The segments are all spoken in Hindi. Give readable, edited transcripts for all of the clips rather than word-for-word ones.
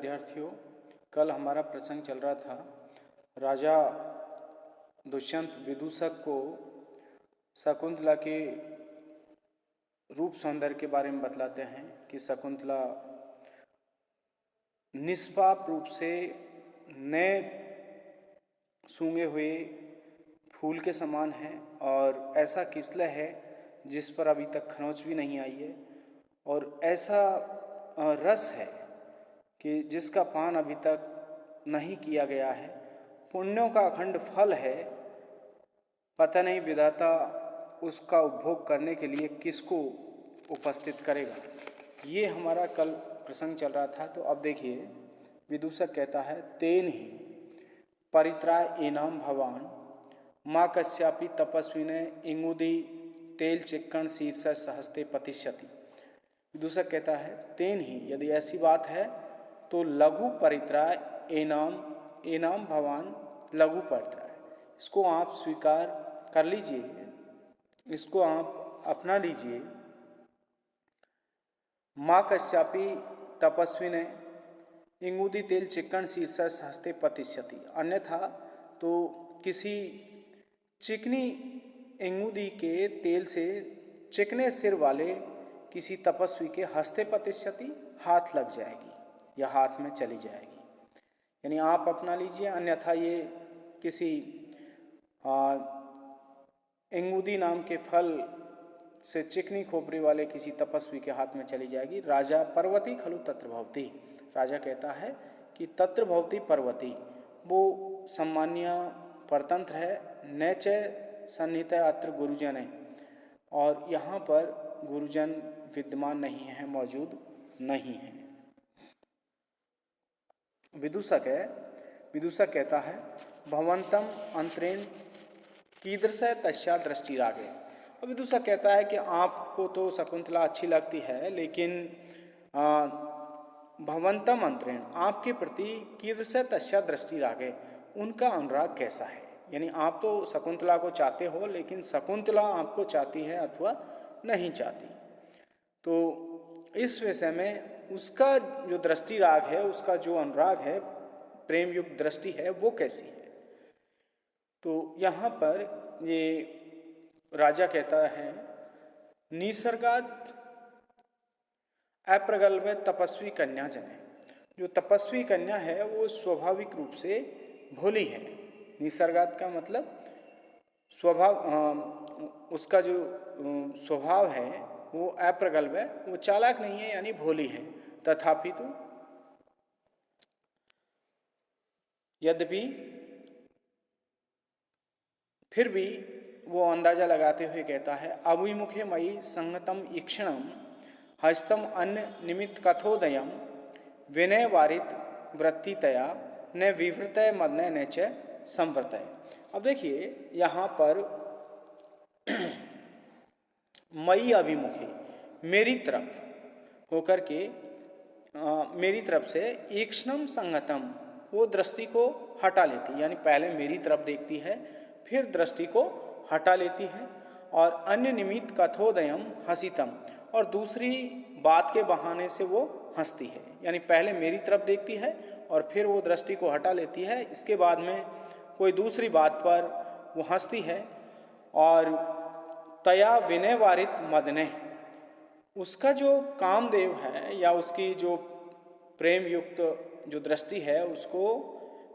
विद्यार्थियों, कल हमारा प्रसंग चल रहा था। राजा दुष्यंत विदूषक को शकुंतला के रूप सौंदर्य के बारे में बतलाते हैं कि शकुंतला निष्पाप रूप से नए सूंघे हुए फूल के समान है और ऐसा किस्ला है जिस पर अभी तक खरोंच भी नहीं आई है, और ऐसा रस है कि जिसका पान अभी तक नहीं किया गया है। पुण्यों का अखंड फल है, पता नहीं विधाता उसका उपभोग करने के लिए किसको उपस्थित करेगा। ये हमारा कल प्रसंग चल रहा था। तो अब देखिए, विदूषक कहता है, तेन ही परित्राय एनाम भवान माँ कस्यापि तपस्विने इंगुदी तेल चिक्कण शीर्ष सहस्ते पतिष्यति। विदूषक कहता है, तेन ही, यदि ऐसी बात है तो लघु परित्राय एनाम भवान लघु परित्राय, इसको आप स्वीकार कर लीजिए, इसको आप अपना लीजिए। माँ कश्यापि तपस्वी ने इंगुदी तेल चिक्कण शीर्ष सहस्ते पतिष्यति, अन्यथा तो किसी चिकनी इंगुदी के तेल से चिकने सिर वाले किसी तपस्वी के हस्ते पतिष्यति, हाथ लग जाएगी या हाथ में चली जाएगी। यानी आप अपना लीजिए, अन्यथा ये किसी इंगुदी नाम के फल से चिकनी खोपड़ी वाले किसी तपस्वी के हाथ में चली जाएगी। राजा पर्वती खलु तत्र भवती, राजा कहता है कि तत्र भवती पर्वती, वो सम्मान्य परतंत्र है। नैच सन्निहित अत्र गुरुजन है, और यहाँ पर गुरुजन विद्यमान नहीं है, मौजूद नहीं है। विदूषक कहता है, भवंतम अंतरेण कीदृश तस्या दृष्टि रागे। अब विदूषक कहता है कि आपको तो शकुंतला अच्छी लगती है, लेकिन भवंतम अंतरेण, आपके प्रति कीदृश तस्या दृष्टि रागे, उनका अनुराग कैसा है। यानी आप तो शकुंतला को चाहते हो, लेकिन शकुंतला आपको चाहती है अथवा नहीं चाहती। तो इस विषय में उसका जो दृष्टि राग है, उसका जो अनुराग है, प्रेम युक्त दृष्टि है, वो कैसी है। तो यहाँ पर ये राजा कहता है, निसर्गात अप्रगल्भ तपस्वी कन्या जने, जो तपस्वी कन्या है वो स्वाभाविक रूप से भोली है। निसर्गात का मतलब स्वभाव, उसका जो स्वभाव है वो अप्रगल्भ है, वो चालाक नहीं है, यानी भोली है। तथापि तो यद्यपि फिर भी वो अंदाजा लगाते हुए कहता है, अभिमुखे मयि संगतम ईक्षणम हस्तम अन्य निमित्त कथोदयम विनय वारित वृत्तितया न विवृतय मदनय न च संवृतय। अब देखिए, यहाँ पर मई अभिमुखी, मेरी तरफ होकर के, मेरी तरफ से ईक्षणम संगतम, वो दृष्टि को हटा लेती, यानी पहले मेरी तरफ देखती है, फिर दृष्टि को हटा लेती है। और अन्य निमित्त कथोदयम हसितम, और दूसरी बात के बहाने से वो हंसती है। यानी पहले मेरी तरफ देखती है और फिर वो दृष्टि को हटा लेती है, इसके बाद में कोई दूसरी बात पर वो हंसती है। और तया विनय वारित मदने, उसका जो कामदेव है या उसकी जो प्रेम युक्त जो दृष्टि है, उसको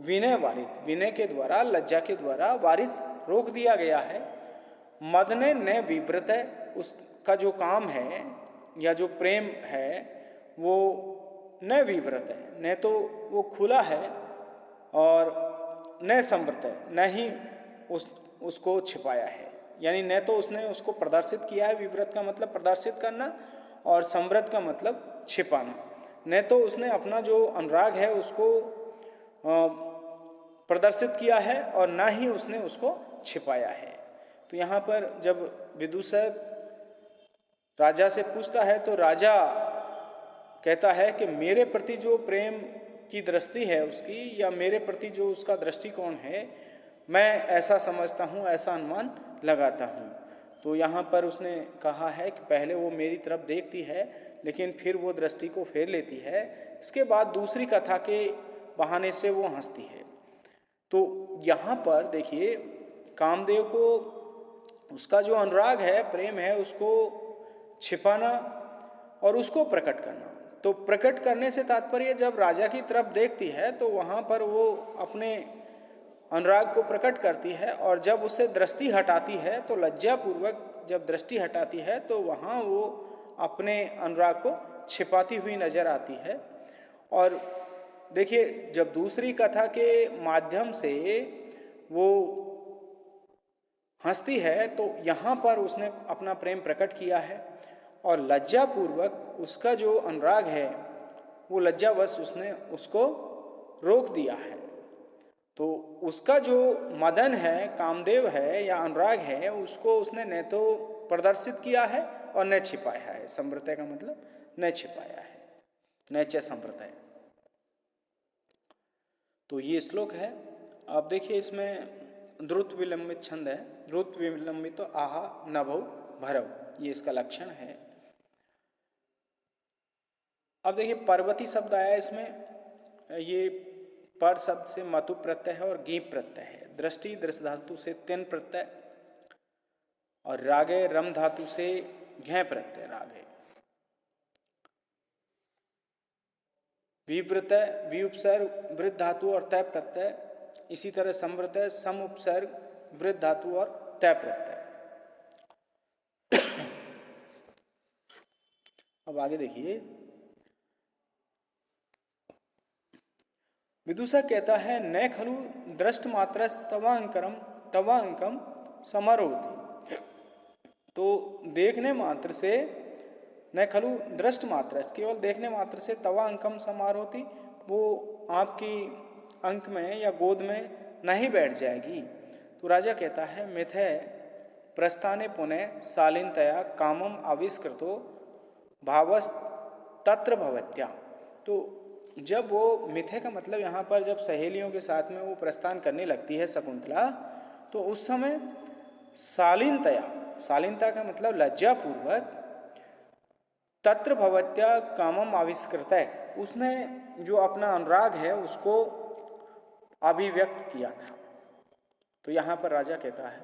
विनय वारित, विनय के द्वारा, लज्जा के द्वारा वारित रोक दिया गया है। मदने न विवृत है, उसका जो काम है या जो प्रेम है वो न विवृत है, न तो वो खुला है और न संवृत है, न ही उसको छिपाया है। यानी न तो उसने उसको प्रदर्शित किया है, विवृत का मतलब प्रदर्शित करना और संवृत का मतलब छिपाना। न तो उसने अपना जो अनुराग है उसको प्रदर्शित किया है और ना ही उसने उसको छिपाया है। तो यहाँ पर जब विदूषक राजा से पूछता है तो राजा कहता है कि मेरे प्रति जो प्रेम की दृष्टि है उसकी, या मेरे प्रति जो उसका दृष्टिकोण है, मैं ऐसा समझता हूँ, ऐसा अनुमान लगाता हूँ। तो यहाँ पर उसने कहा है कि पहले वो मेरी तरफ देखती है, लेकिन फिर वो दृष्टि को फेर लेती है। इसके बाद दूसरी कथा के बहाने से वो हंसती है। तो यहाँ पर देखिए कामदेव को उसका जो अनुराग है, प्रेम है, उसको छिपाना और उसको प्रकट करना। तो प्रकट करने से तात्पर्य जब राजा की तरफ देखती है तो वहाँ पर वो अपने अनुराग को प्रकट करती है, और जब उससे दृष्टि हटाती है तो लज्जापूर्वक जब दृष्टि हटाती है तो वहाँ वो अपने अनुराग को छिपाती हुई नजर आती है। और देखिए जब दूसरी कथा के माध्यम से वो हंसती है तो यहाँ पर उसने अपना प्रेम प्रकट किया है, और लज्जापूर्वक उसका जो अनुराग है वो लज्जावश उसने उसको रोक दिया है। तो उसका जो मदन है, कामदेव है या अनुराग है, उसको उसने न तो प्रदर्शित किया है और न छिपाया है। संवृतय का मतलब न छिपाया है, न च संवृतय। तो ये श्लोक है। आप देखिए इसमें द्रुत विलंबित छंद है, द्रुत विलंबित तो आहा नभौ भरव, ये इसका लक्षण है। अब देखिए पर्वती शब्द आया इसमें, ये पर शब्द से मतु प्रत्यय है और गीप प्रत्यय है। दृष्टि दृश्य धातु से तिन प्रत्यय, और रागे रम धातु से घै प्रत्यय रागे। विवृतय वी उपसर्ग वृद्ध धातु और तय प्रत्यय, इसी तरह संवृतय सम उपसर्ग वृद्ध धातु और तय प्रत्यय। अब आगे देखिए विदुषा कहता है न खलु दृष्ट मात्र तवा अंकम समारोहति। तो देखने मात्र से, न खलु दृष्ट मात्र, केवल देखने मात्र से तवा अंकम समारोहति, वो आपकी अंक में या गोद में नहीं बैठ जाएगी। तो राजा कहता है मिथै प्रस्थाने पुनः शालीनतया कामम आविष्कृतो भावस तत्र भवत्या। तो जब वो मिथे का मतलब यहाँ पर जब सहेलियों के साथ में वो प्रस्थान करने लगती है शकुंतला, तो उस समय शालीनतया, शालीनता का मतलब लज्जापूर्वक, तत्र भवत्या कामम आविष्कृत है, उसने जो अपना अनुराग है उसको अभिव्यक्त किया था। तो यहाँ पर राजा कहता है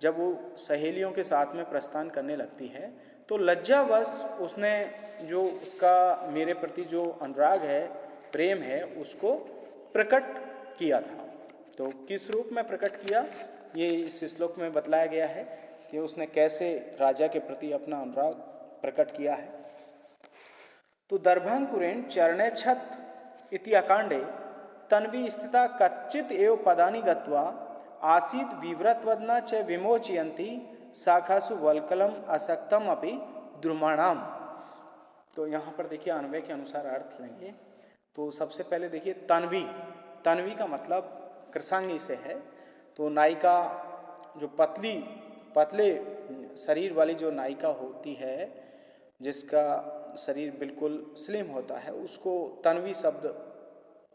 जब वो सहेलियों के साथ में प्रस्थान करने लगती है तो लज्जावश उसने जो उसका मेरे प्रति जो अनुराग है, प्रेम है, उसको प्रकट किया था। तो किस रूप में प्रकट किया, ये इस श्लोक में बतलाया गया है कि उसने कैसे राजा के प्रति अपना अनुराग प्रकट किया है। तो दर्भांकुरेण चरणे छत इति अकांडे तन्वी स्थिता कच्चित एव पदानि गत्वा आसीत विव्रतवदना च विमोचयन्ति शाखासु वल्कलम असक्तम अपि द्रुमाणाम। तो यहाँ पर देखिए अन्वय के अनुसार अर्थ लेंगे। तो सबसे पहले देखिए तन्वी, तन्वी का मतलब कृशांगी से है। तो नायिका जो पतले शरीर वाली जो नायिका होती है, जिसका शरीर बिल्कुल स्लिम होता है, उसको तन्वी शब्द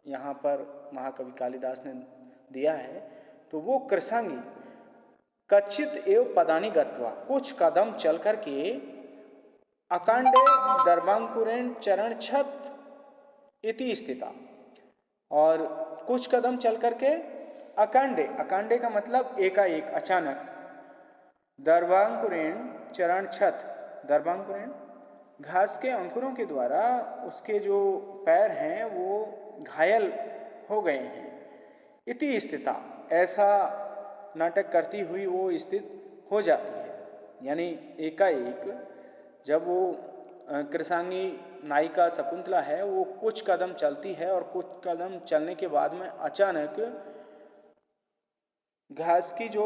यहाँ पर महाकवि कालिदास ने दिया है। तो वो कृशांगी कच्चित एव पदानि गत्वा, कुछ कदम चल करके, अकांडे दर्भांकुरेण चरण छत इति स्थिता, और कुछ कदम चल करके अकांडे, अकांडे का मतलब एकाएक अचानक, दर्भांकुरेण चरण छत, दर्भांकुरेण घास के अंकुरों के द्वारा उसके जो पैर हैं वो घायल हो गए हैं। इति स्थिता, ऐसा नाटक करती हुई वो स्थित हो जाती है। यानी एकाएक जब वो कृशांगी नायिका शकुंतला है वो कुछ कदम चलती है, और कुछ कदम चलने के बाद में अचानक घास की जो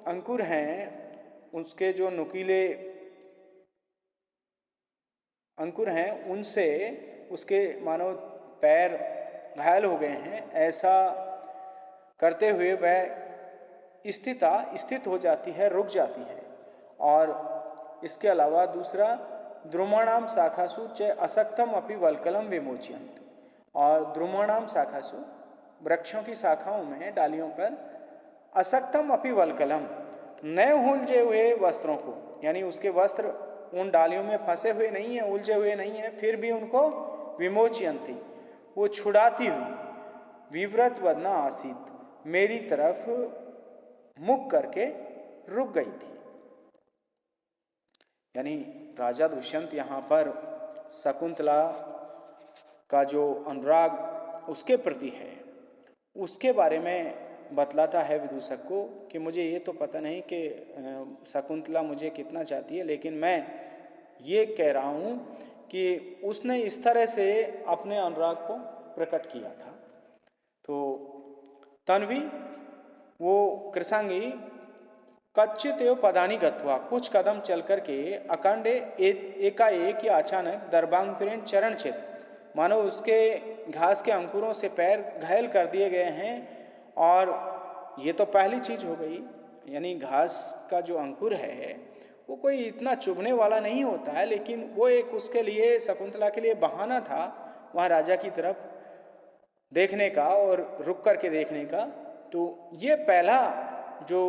अंकुर हैं, उसके जो नुकीले अंकुर हैं, उनसे उसके मानो पैर घायल हो गए हैं। ऐसा करते हुए वह स्थित हो जाती है, रुक जाती है। और इसके अलावा दूसरा द्रुमाणाम शाखासु च असक्तम अपि वल्कलम विमोचयन्त, और द्रुमाणाम शाखासु वृक्षों की शाखाओं में, डालियों पर, असक्तम अपि वल्कलम, नए हुलजे हुए वस्त्रों को, यानी उसके वस्त्र उन डालियों में फंसे हुए नहीं है, उलझे हुए नहीं है, फिर भी उनको विमोचयन्ति, वो छुड़ाती हुई, विव्रत वदना आसीत, मेरी तरफ मुख करके रुक गई थी। यानी राजा दुष्यंत यहाँ पर शकुंतला का जो अनुराग उसके प्रति है उसके बारे में बतलाता है विदूषक को कि मुझे ये तो पता नहीं कि शकुंतला मुझे कितना चाहती है, लेकिन मैं ये कह रहा हूँ कि उसने इस तरह से अपने अनुराग को प्रकट किया था। तो तन्वी वो कृशांगी कच्चित एवं पदानी गत्वा, कुछ कदम चल करके अखंड एकाएक या अचानक दर्भांकुरेण चरण चित, मानो उसके घास के अंकुरों से पैर घायल कर दिए गए हैं। और ये तो पहली चीज हो गई, यानी घास का जो अंकुर है वो कोई इतना चुभने वाला नहीं होता है, लेकिन वो एक उसके लिए, शकुंतला के लिए बहाना था वहाँ राजा की तरफ देखने का और रुक करके देखने का। तो ये पहला जो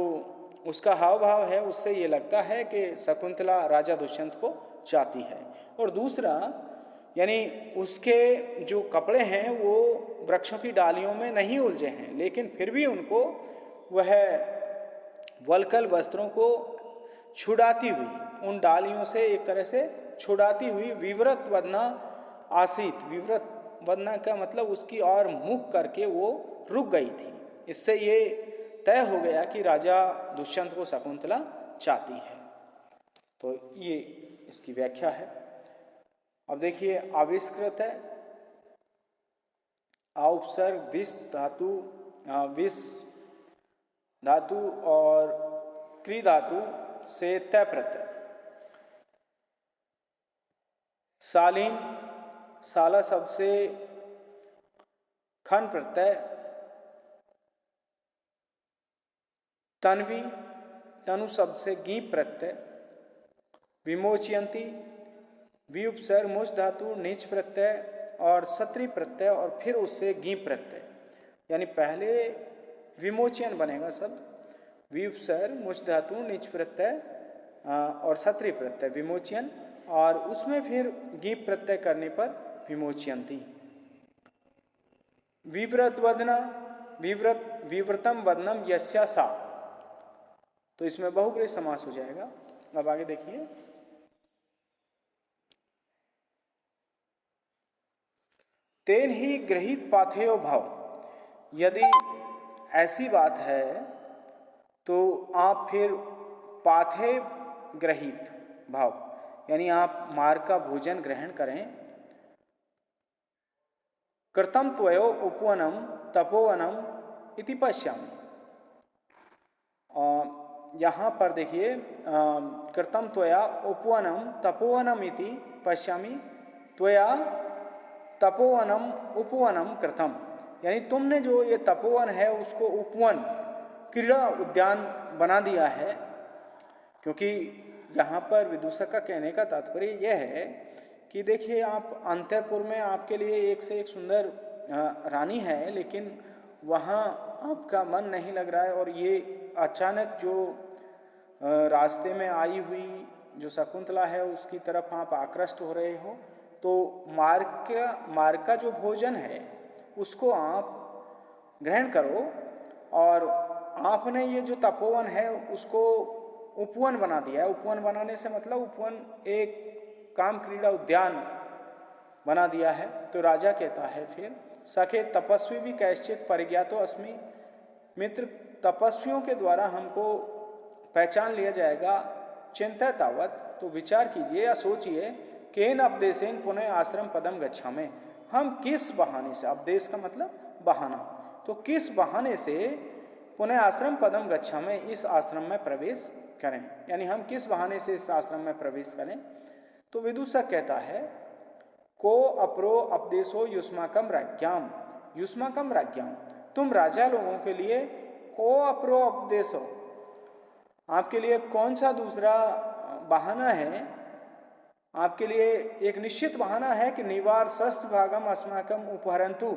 उसका हाव भाव है उससे ये लगता है कि शकुंतला राजा दुष्यंत को चाहती है। और दूसरा, यानी उसके जो कपड़े हैं वो वृक्षों की डालियों में नहीं उलझे हैं, लेकिन फिर भी उनको वह वल्कल वस्त्रों को छुड़ाती हुई, उन डालियों से एक तरह से छुड़ाती हुई, विव्रत वदना आसीत, विव्रत वदना का मतलब उसकी और मुख करके वो रुक गई थी। इससे ये तय हो गया कि राजा दुष्यंत को शकुंतला चाहती है। तो ये इसकी व्याख्या है। अब देखिए आविष्कृत है औपसर्ग विस धातु और क्री धातु से तय प्रत्यय, शालीन साला शब्द से खन प्रत्यय, तन्वी तनु शब्द से गी प्रत्यय, विमोचयन्ती विउपसर्ग मुच धातु नीच प्रत्यय और सत्री प्रत्यय और फिर उससे गी प्रत्यय। यानी पहले विमोचन बनेगा शब्द, विउपसर्ग मुच धातु नीच प्रत्यय और सत्री प्रत्यय विमोचन, और उसमें फिर गी प्रत्यय करने पर विमोचयन्ती। विव्रत वदना, विव्रतम वदनम यस्या सा, तो इसमें बहुब्रीहि समास हो जाएगा। अब आगे देखिए, तेन ही गृहीत पाथेयो भाव, यदि ऐसी बात है तो आप फिर पाथे ग्रहित भाव, यानी आप मार्ग का भोजन ग्रहण करें। कृतम त्वयो उपवनम तपोवनम इति पश्यामि, यहाँ पर देखिए कृतम त्वया उपवनम तपोवनम इति पश्यामि, त्वया तपोवनम उपवनम कृतम, यानी तुमने जो ये तपोवन है उसको उपवन क्रीड़ा उद्यान बना दिया है। क्योंकि यहाँ पर विदूषक का कहने का तात्पर्य यह है कि देखिए आप अंतःपुर में आपके लिए एक से एक सुंदर रानी है, लेकिन वहाँ आपका मन नहीं लग रहा है, और ये अचानक जो रास्ते में आई हुई जो शकुंतला है उसकी तरफ आप आकृष्ट हो रहे हो, तो मार्ग का जो भोजन है उसको आप ग्रहण करो। और आपने ये जो तपोवन है उसको उपवन बना दिया है। उपवन बनाने से मतलब उपवन एक काम क्रीड़ा उद्यान बना दिया है। तो राजा कहता है फिर, सखे तपस्वी भी कैश्चित परिज्ञातो अस्मि, मित्र तपस्वियों के द्वारा हमको पहचान लिया जाएगा, चिंता तावत, तो विचार कीजिए या सोचिए, केन उपदेशेन पुनः आश्रम पदम गच्छामि, हम किस बहाने से, उपदेश का मतलब बहाना, तो किस बहाने से पुनः आश्रम पदम गच्छामि, इस आश्रम में प्रवेश करें, यानी हम किस बहाने से इस आश्रम में प्रवेश करें। तो विदूषक कहता है, को अपरो उपदेशो युष्माकम राज्ञाम, युष्माकम राज्ञाम, तुम राजा लोगों के लिए को अपरो उपदेशो, आपके लिए कौन सा दूसरा बहाना है, आपके लिए एक निश्चित बहाना है कि निवार शस्त्र भागम अस्माकम उपहरंतु,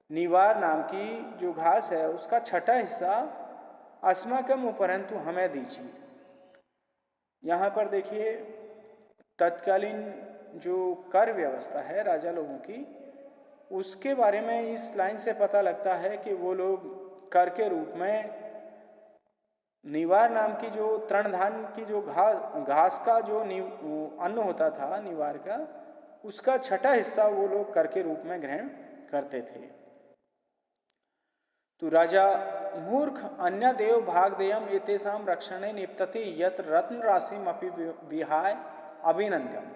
निवार नाम की जो घास है उसका छठा हिस्सा अस्माकम उपहरंतु हमें दीजिए। यहाँ पर देखिए तत्कालीन जो कर व्यवस्था है राजा लोगों की, उसके बारे में इस लाइन से पता लगता है कि वो लोग कर के रूप में निवार नाम की जो तृणधान की जो घास का जो अन्न होता था निवार का, उसका छठा हिस्सा वो लोग कर के रूप में ग्रहण करते थे। तो राजा मूर्ख अन्य देव भाग देयम एतेषाम रक्षणे निपतति यत रत्न राशिम अपि विहाय अभिनंदम।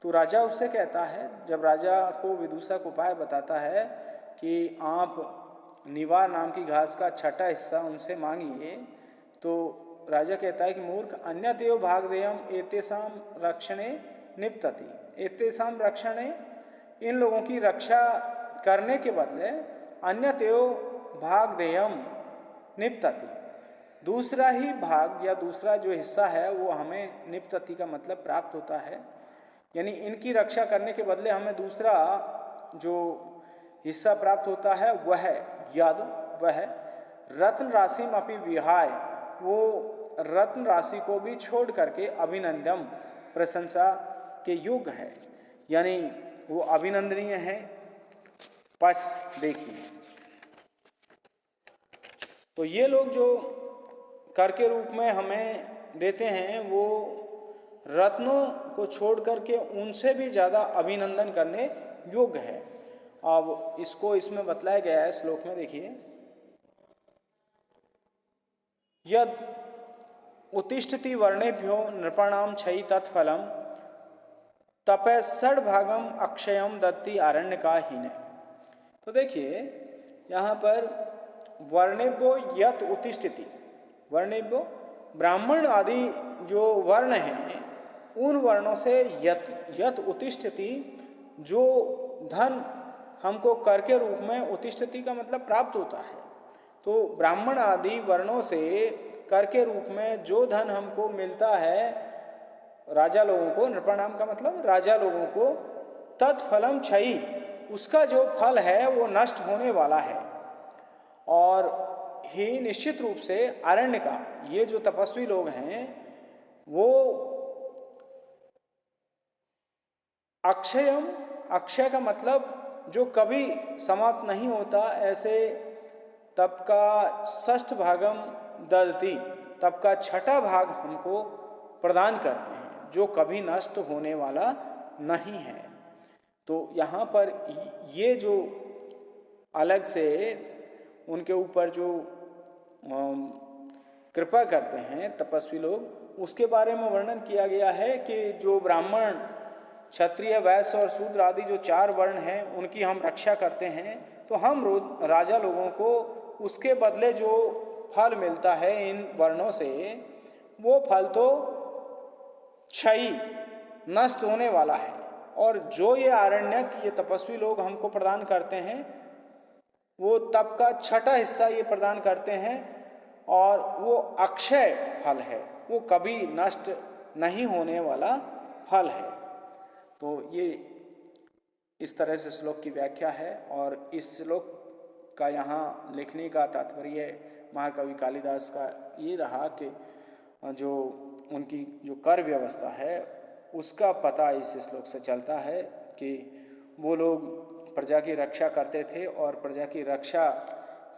तो राजा उससे कहता है, जब राजा को विदूषक उपाय बताता है कि आप निवार नाम की घास का छठा हिस्सा उनसे मांगिए, तो राजा कहता है कि मूर्ख अन्य देव भाग देयम एतेषाम रक्षणे निपतति, एतेषाम रक्षणे इन लोगों की रक्षा करने के बदले अन्य देव भाग देयम निपतति, दूसरा ही भाग या दूसरा जो हिस्सा है वो हमें निपतति का मतलब प्राप्त होता है, यानी इनकी रक्षा करने के बदले हमें दूसरा जो हिस्सा प्राप्त होता है वह वह रत्न राशि में अपनी विहाय, वो रत्न राशि को भी छोड़ करके अभिनंदन प्रशंसा के योग्य है, यानी वो अभिनंदनीय है। पस देखिए, तो ये लोग जो कर के रूप में हमें देते हैं वो रत्नों को छोड़ करके उनसे भी ज़्यादा अभिनंदन करने योग्य है। अब इसको इसमें बतलाया गया है श्लोक में, देखिए, यद उत्तिष्ठति वर्णेभ्यो नृपाणाम क्षयी तत्फलम तपे षड्भागम अक्षयम दत्ति आरण्य का हीन। तो देखिए यहाँ पर वर्णेभ्यो यत उत्तिष्ठति, वर्णेभ्यो ब्राह्मण आदि जो वर्ण हैं उन वर्णों से यत उत्तिष्ठति, जो धन हमको कर के रूप में उत्तिष्ठति का मतलब प्राप्त होता है, तो ब्राह्मण आदि वर्णों से कर के रूप में जो धन हमको मिलता है राजा लोगों को, नृपणाम का मतलब राजा लोगों को, तत्फलम क्षयी, उसका जो फल है वो नष्ट होने वाला है। और ही निश्चित रूप से आरण्य का, ये जो तपस्वी लोग हैं वो अक्षयम, अक्षय का मतलब जो कभी समाप्त नहीं होता, ऐसे तप का षष्ठ भागम ददति, तप का छठा भाग हमको प्रदान करते हैं जो कभी नष्ट होने वाला नहीं है। तो यहाँ पर ये जो अलग से उनके ऊपर जो कृपा करते हैं तपस्वी लोग, उसके बारे में वर्णन किया गया है कि जो ब्राह्मण क्षत्रिय वैश्य और शूद्र आदि जो 4 वर्ण हैं उनकी हम रक्षा करते हैं, तो हम राजा लोगों को उसके बदले जो फल मिलता है इन वर्णों से, वो फल तो क्षयी नष्ट होने वाला है। और जो ये आरण्यक, ये तपस्वी लोग हमको प्रदान करते हैं, वो तप का छठा हिस्सा ये प्रदान करते हैं और वो अक्षय फल है, वो कभी नष्ट नहीं होने वाला फल है। तो ये इस तरह से श्लोक की व्याख्या है। और इस श्लोक का यहाँ लिखने का तात्पर्य महाकवि कालिदास का ये रहा कि जो उनकी जो कर व्यवस्था है उसका पता इस श्लोक से चलता है कि वो लोग प्रजा की रक्षा करते थे और प्रजा की रक्षा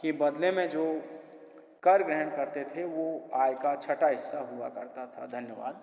के बदले में जो कर ग्रहण करते थे वो आय का छठा हिस्सा हुआ करता था। धन्यवाद।